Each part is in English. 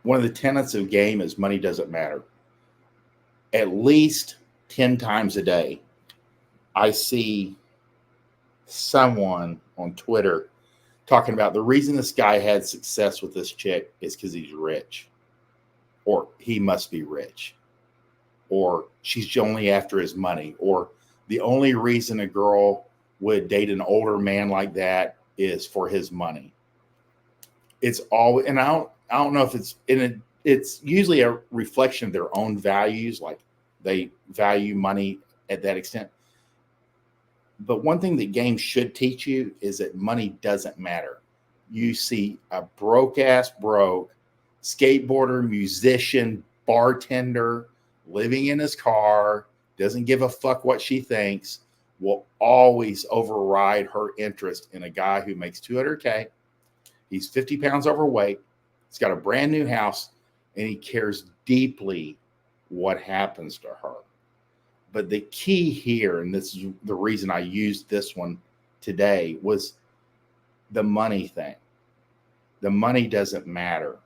one of the tenets of game is money doesn't matter. At least 10 times a day, I see someone on Twitter talking about the reason this guy had success with this chick is because he's rich, or he must be rich, or she's only after his money, or the only reason a girl would date an older man like that is for his money. It's all, and I don't know if it's in it. It's usually a reflection of their own values, like they value money at that extent. But one thing that games should teach you is that money doesn't matter. You see a broke skateboarder, musician, bartender, living in his car, doesn't give a fuck what she thinks, will always override her interest in a guy who makes 200K. He's 50 pounds overweight. He's got a brand new house, and he cares deeply what happens to her. But the key here, and this is the reason I used this one today, was the money thing. The money doesn't matter.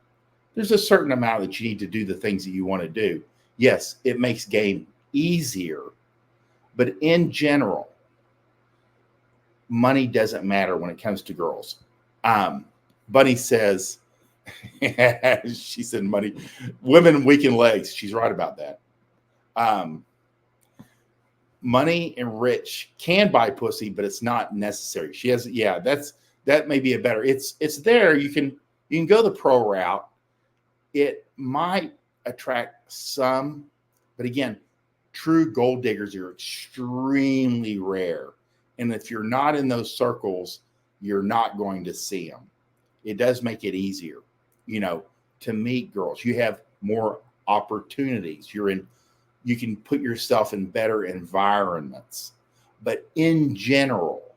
There's a certain amount that you need to do the things that you want to do. Yes, it makes game easier, but in general, money doesn't matter when it comes to girls. Bunny says, she said money, women weaken legs. She's right about that. Money and rich can buy pussy, but it's not necessary. She has, yeah, that may be a better. It's there. You can go the pro route. It might attract some, but again, true gold diggers are extremely rare. And if you're not in those circles, you're not going to see them. It does make it easier, to meet girls. You have more opportunities. You can put yourself in better environments. But in general,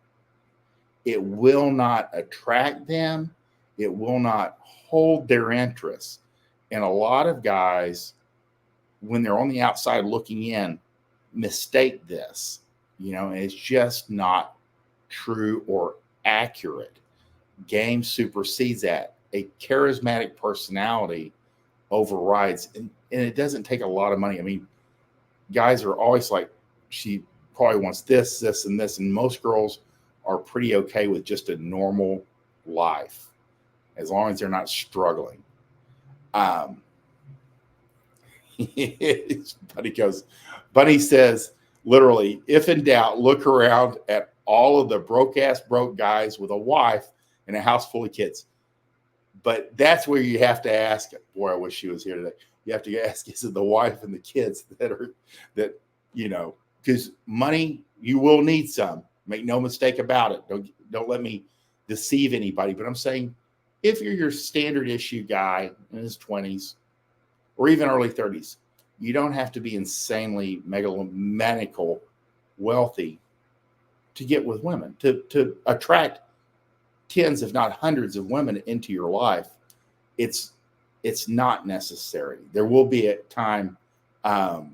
it will not attract them. It will not hold their interest. And a lot of guys, when they're on the outside looking in, mistake this, and it's just not true or accurate. Game supersedes that. A charismatic personality overrides, and it doesn't take a lot of money. I mean, guys are always like, she probably wants this, this, and this, and most girls are pretty okay with just a normal life as long as they're not struggling. Bunny says, literally, if in doubt, look around at all of the broke guys with a wife and a house full of kids. But that's where you have to ask, boy, I wish she was here today. You have to ask, is it the wife and the kids that because money, you will need some. Make no mistake about it. Don't let me deceive anybody. But I'm saying, if you're your standard issue guy in his 20s or even early 30s, you don't have to be insanely megalomaniacal wealthy to get with women, to attract tens, if not hundreds of women into your life. It's not necessary. There will be a time that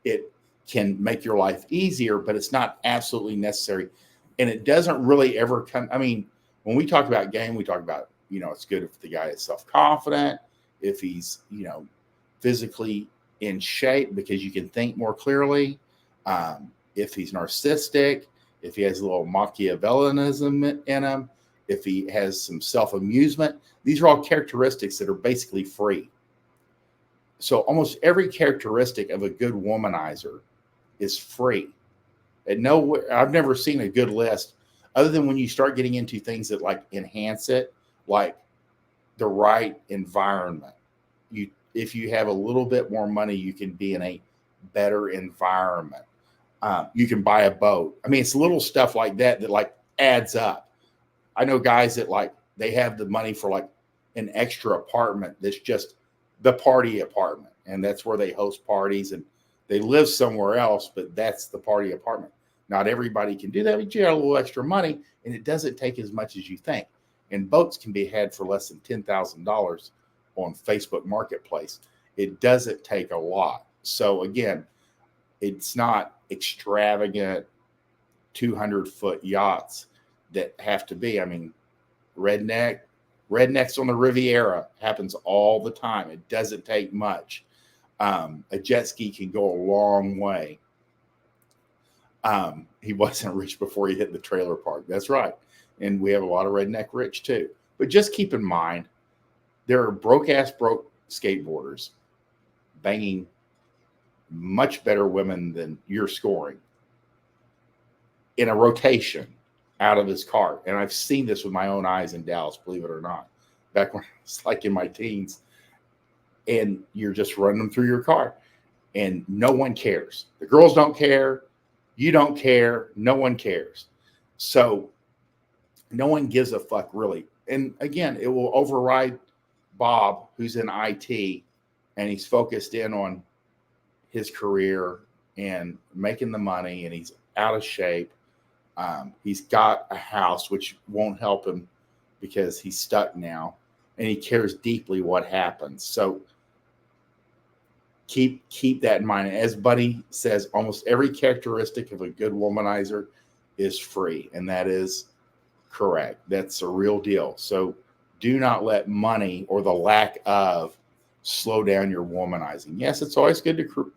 it can make your life easier, but it's not absolutely necessary. And it doesn't really ever come. I mean, when we talk about game, we talk about, it's good if the guy is self-confident, if he's, physically in shape because you can think more clearly, if he's narcissistic, if he has a little Machiavellianism in him, if he has some self-amusement. These are all characteristics that are basically free. So almost every characteristic of a good womanizer is free. And I've never seen a good list other than when you start getting into things that like enhance it, like the right environment. If you have a little bit more money, you can be in a better environment. You can buy a boat. I mean, it's little stuff like that like adds up. I know guys that like, they have the money for like an extra apartment that's just the party apartment. And that's where they host parties and they live somewhere else, but that's the party apartment. Not everybody can do that, but you got a little extra money and it doesn't take as much as you think. And boats can be had for less than $10,000 on Facebook Marketplace. It doesn't take a lot. So again, it's not extravagant 200-foot yachts that have to be. I mean, redneck, Rednecks on the Riviera happens all the time. It doesn't take much. A jet ski can go a long way. He wasn't rich before he hit the trailer park. That's right. And we have a lot of redneck rich too. But just keep in mind, there are broke skateboarders banging much better women than you're scoring in a rotation out of his car. And I've seen this with my own eyes in Dallas, believe it or not, back when I was like in my teens. And you're just running them through your car and no one cares. The girls don't care. You don't care. No one cares. So no one gives a fuck really. And again, it will override Bob, who's in IT, and he's focused in on his career and making the money, and he's out of shape. He's got a house, which won't help him because he's stuck now, and he cares deeply what happens. So keep that in mind. As Buddy says, almost every characteristic of a good womanizer is free, and that is correct. That's a real deal. So do not let money or the lack of slow down your womanizing. Yes, it's always good to